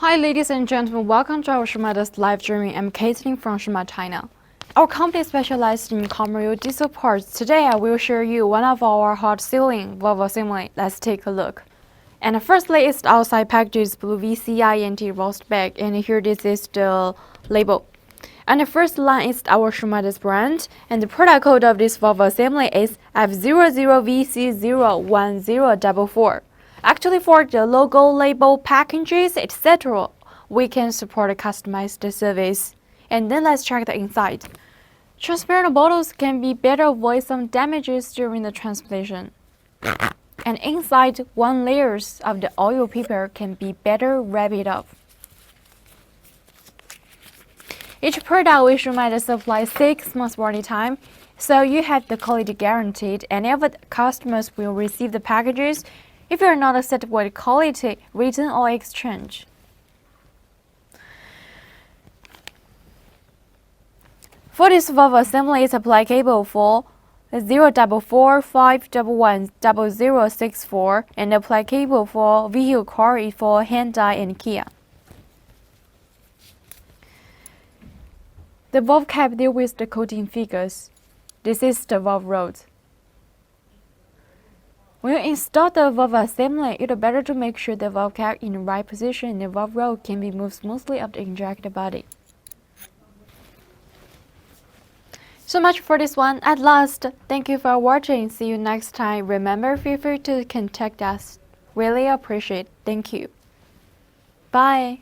Hi ladies and gentlemen, welcome to our Shumatt's live streaming. I'm Caitlin from Shumatt, China. Our company specializes in commercial diesel parts. Today I will show you one of our hot-selling Volvo assembly. Let's take a look. And firstly, its outside package is blue VCINT roast bag, and here this is the label. And the first line is our Shumatt's brand, and the product code of this Volvo assembly is F00VC01044. Actually, for the logo, label, packages, etc., we can support a customized service. And then let's check the inside. Transparent bottles can be better avoid some damages during the transportation. And inside, one layers of the oil paper can be better wrap it up. Each product we Shumatt supply 6 months warranty time, so you have the quality guaranteed, and every customers will receive the packages. If you are not satisfied with quality, return or exchange. For this Volvo assembly is applicable for 044-511-0064 and applicable for vehicle car for Hyundai and Kia. The valve cap deals with the coating figures. This is the valve rod. When you install the valve assembly, it is better to make sure the valve cap in the right position and the valve rod can be moved smoothly up the injector body. So much for this one. At last, thank you for watching. See you next time. Remember, feel free to contact us. Really appreciate it. Thank you. Bye.